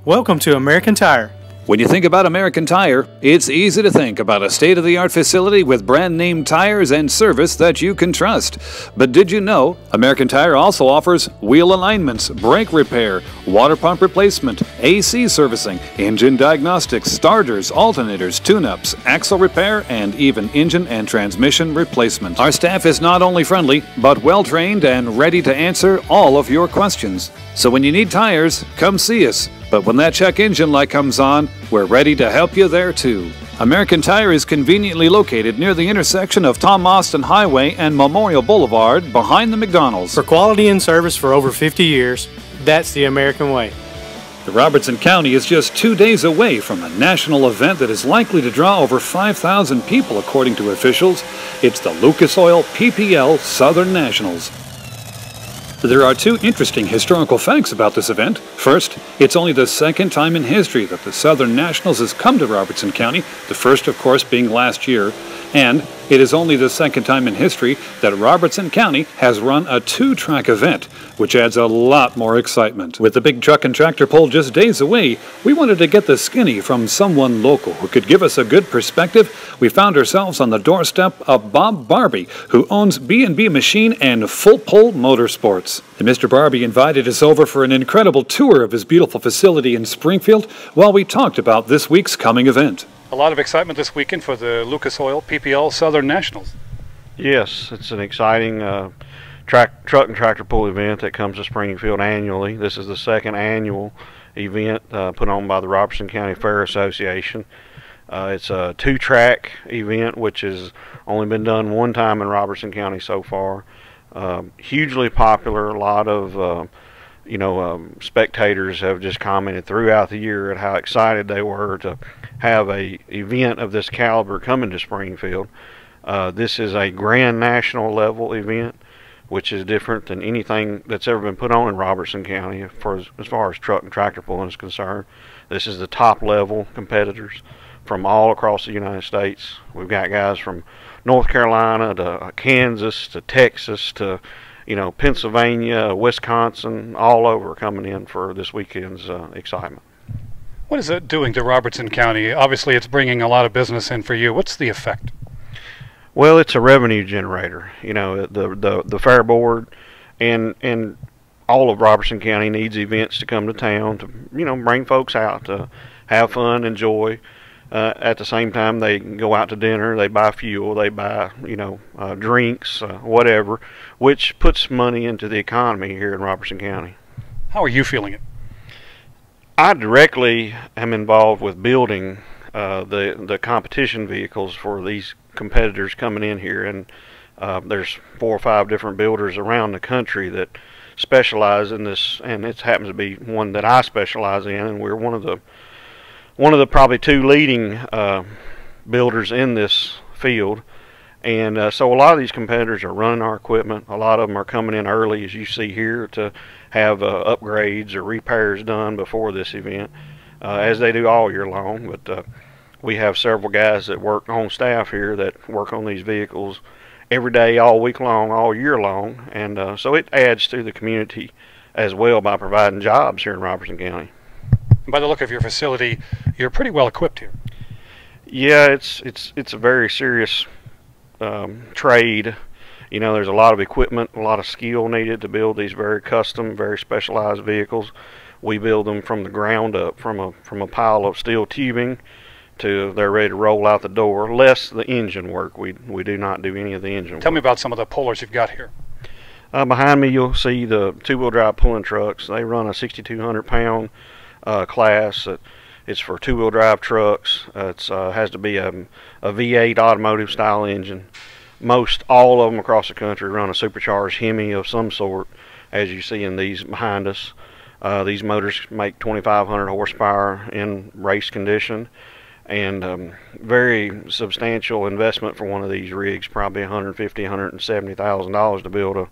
Welcome to American Tire. When you think about American Tire, it's easy to think about a state-of-the-art facility with brand-name tires and service that you can trust. But did you know American Tire also offers wheel alignments, brake repair, water pump replacement, AC servicing, engine diagnostics, starters, alternators, tune-ups, axle repair, and even engine and transmission replacement. Our staff is not only friendly, but well-trained and ready to answer all of your questions. So when you need tires, come see us. But when that check engine light comes on, we're ready to help you there too. American Tire is conveniently located near the intersection of Tom Austin Highway and Memorial Boulevard behind the McDonald's. For quality and service for over 50 years, that's the American way. The Robertson County is just 2 days away from a national event that is likely to draw over 5,000 people according to officials. It's the Lucas Oil PPL Southern Nationals. There are two interesting historical facts about this event. First, it's only the second time in history that the Southern Nationals has come to Robertson County, the first, of course, being last year. And it is only the second time in history that Robertson County has run a two-track event, which adds a lot more excitement. With the big truck and tractor pull just days away, we wanted to get the skinny from someone local who could give us a good perspective. We found ourselves on the doorstep of Bob Barbie, who owns B&B Machine and Full Pull Motorsports. And Mr. Barbie invited us over for an incredible tour of his beautiful facility in Springfield while we talked about this week's coming event. A lot of excitement this weekend for the Lucas Oil PPL Southern Nationals. Yes, it's an exciting truck and tractor pull event that comes to Springfield annually. This is the second annual event put on by the Robertson County Fair Association. It's a two-track event, which has only been done one time in Robertson County so far. Hugely popular. A lot of spectators have just commented throughout the year at how excited they were to have a event of this caliber coming to Springfield. This is a grand national level event, which is different than anything that's ever been put on in Robertson County as far as truck and tractor pulling is concerned. This is the top level competitors from all across the United States. We've got guys from North Carolina to Kansas to Texas to Pennsylvania, Wisconsin, all over coming in for this weekend's excitement. What is it doing to Robertson County? Obviously, it's bringing a lot of business in for you. What's the effect? Well, it's a revenue generator. The Fair Board and all of Robertson County needs events to come to town to bring folks out to have fun, enjoy. At the same time, they go out to dinner, they buy fuel, they buy drinks, whatever, which puts money into the economy here in Robertson County. How are you feeling it? I directly am involved with building the competition vehicles for these competitors coming in here, and there's 4 or 5 different builders around the country that specialize in this, and it happens to be one that I specialize in, and we're one of the probably 2 leading builders in this field. And so a lot of these competitors are running our equipment. A lot of them are coming in early, as you see here, to have upgrades or repairs done before this event, as they do all year long. But we have several guys that work on staff here that work on these vehicles every day, all week long, all year long. And so it adds to the community as well by providing jobs here in Robertson County. By the look of your facility, you're pretty well equipped here. Yeah, it's a very serious trade. There's a lot of equipment, a lot of skill needed to build these very custom, very specialized vehicles. We build them from the ground up, from a pile of steel tubing to they're ready to roll out the door, less the engine work. We do not do any of the engine work. Tell me about some of the pullers you've got here. Behind me you'll see the 2-wheel drive pulling trucks. They run a 6,200 pound class. It's for 2-wheel drive trucks. It has to be a V8 automotive style engine. Most all of them across the country run a supercharged Hemi of some sort, as you see in these behind us. These motors make 2,500 horsepower in race condition, and very substantial investment for one of these rigs, probably $150,000, $170,000 to build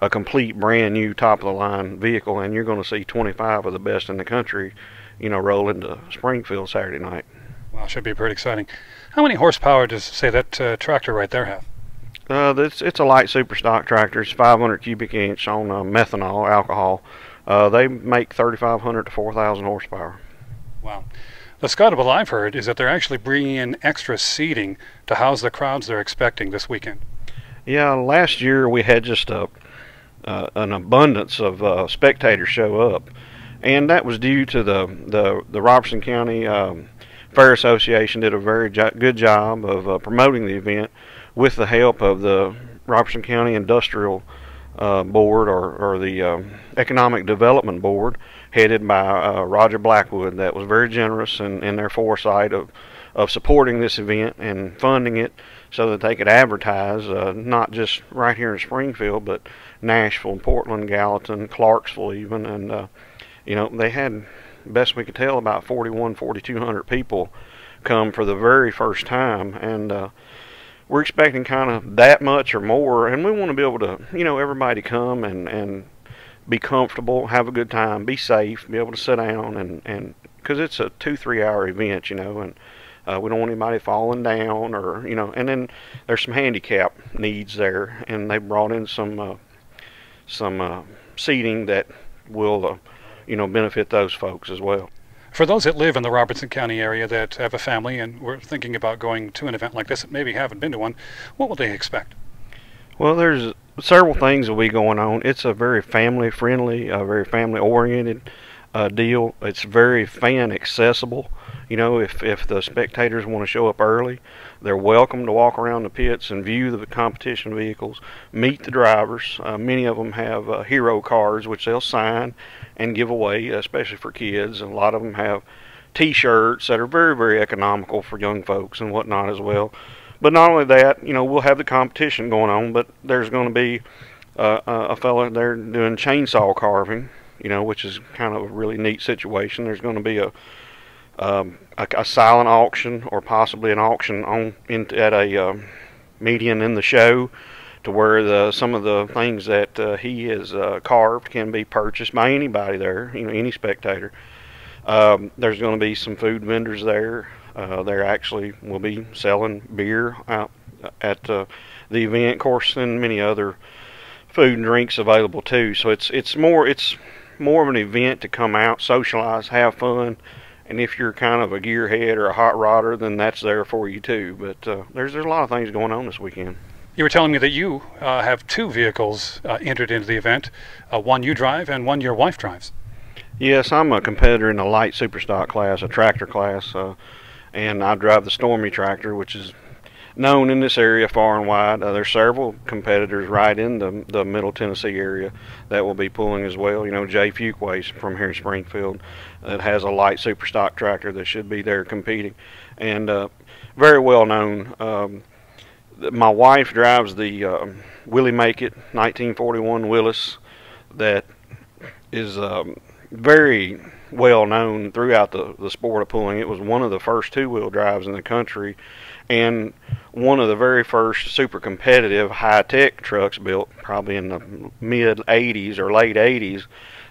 a complete brand new top of the line vehicle. And you're going to see 25 of the best in the country roll into Springfield Saturday night. Wow, should be pretty exciting. How many horsepower does, say, that tractor right there have? It's a light super stock tractor. It's 500 cubic inch on methanol alcohol. They make 3,500 to 4,000 horsepower. Wow. The scottable I've heard is that they're actually bringing in extra seating to house the crowds they're expecting this weekend. Yeah, last year we had just an abundance of spectators show up, and that was due to the Robertson County Fair Association did a very good job of promoting the event with the help of the Robertson County Industrial Board or the Economic Development Board, headed by Roger Blackwood. That was very generous in their foresight of supporting this event and funding it so that they could advertise not just right here in Springfield, but Nashville, Portland, Gallatin, Clarksville even. And you know, they had, best we could tell, about 4,200 people come for the very first time, and we're expecting kind of that much or more, and we want to be able to, you know, everybody come and be comfortable, have a good time, be safe, be able to sit down, and because it's a 2-3 hour event, you know, and we don't want anybody falling down, or, you know, and then there's some handicap needs there, and they brought in some seating that will you know, benefit those folks as well. For those that live in the Robertson County area that have a family and were thinking about going to an event like this that maybe haven't been to one, what will they expect? Well, there's several things that will be going on. It's a very family-friendly, very family-oriented deal. It's very fan-accessible. You know, if the spectators want to show up early, they're welcome to walk around the pits and view the competition vehicles, meet the drivers. Many of them have hero cards, which they'll sign and give away, especially for kids. And a lot of them have T-shirts that are very, very economical for young folks and whatnot as well. But not only that, you know, we'll have the competition going on, but there's going to be a fella there doing chainsaw carving, you know, which is kind of a really neat situation. There's going to be a silent auction, or possibly an auction at a median in the show, to where some of the things that he has carved can be purchased by anybody there, you know, any spectator. There's going to be some food vendors there. There actually will be selling beer out at the event, of course, and many other food and drinks available too. So it's more of an event to come out, socialize, have fun. And if you're kind of a gearhead or a hot rodder, then that's there for you too. But there's a lot of things going on this weekend. You were telling me that you have two vehicles entered into the event, one you drive and one your wife drives. Yes, I'm a competitor in the light superstock class, a tractor class, and I drive the Stormy tractor, which is known in this area far and wide. There's several competitors right in the Middle Tennessee area that will be pulling as well. You know, Jay Fuquay's from here in Springfield that has a light superstock tractor that should be there competing, and very well known. My wife drives the Willie Make It 1941 Willis that is very well known throughout the sport of pulling. It was one of the first two-wheel drives in the country, and one of the very first super competitive high-tech trucks built probably in the mid-'80s or late '80s,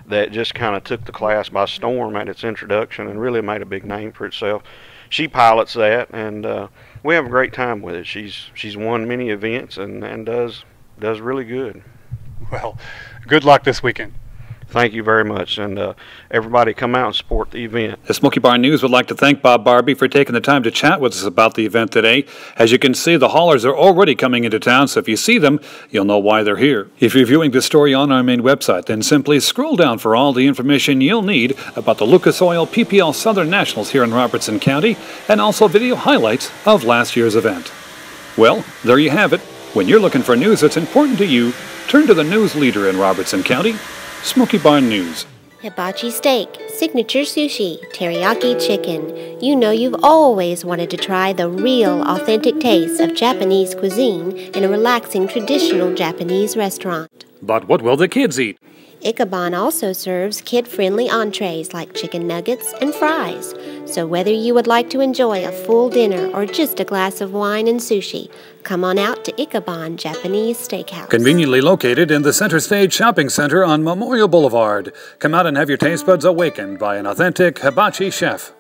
that just kind of took the class by storm at its introduction and really made a big name for itself. She pilots that, and we have a great time with it. She's won many events and does really good. Well, good luck this weekend. Thank you very much, and everybody come out and support the event. The Smoky Barn News would like to thank Bob Barbie for taking the time to chat with us about the event today. As you can see, the haulers are already coming into town, so if you see them, you'll know why they're here. If you're viewing this story on our main website, then simply scroll down for all the information you'll need about the Lucas Oil PPL Southern Nationals here in Robertson County, and also video highlights of last year's event. Well, there you have it. When you're looking for news that's important to you, turn to the news leader in Robertson County, Smoky Barn News. Hibachi steak, signature sushi, teriyaki chicken. You know you've always wanted to try the real, authentic taste of Japanese cuisine in a relaxing, traditional Japanese restaurant. But what will the kids eat? Icaban also serves kid-friendly entrees like chicken nuggets and fries. So whether you would like to enjoy a full dinner or just a glass of wine and sushi, come on out to Icaban Japanese Steakhouse. Conveniently located in the Center Stage Shopping Center on Memorial Boulevard. Come out and have your taste buds awakened by an authentic hibachi chef.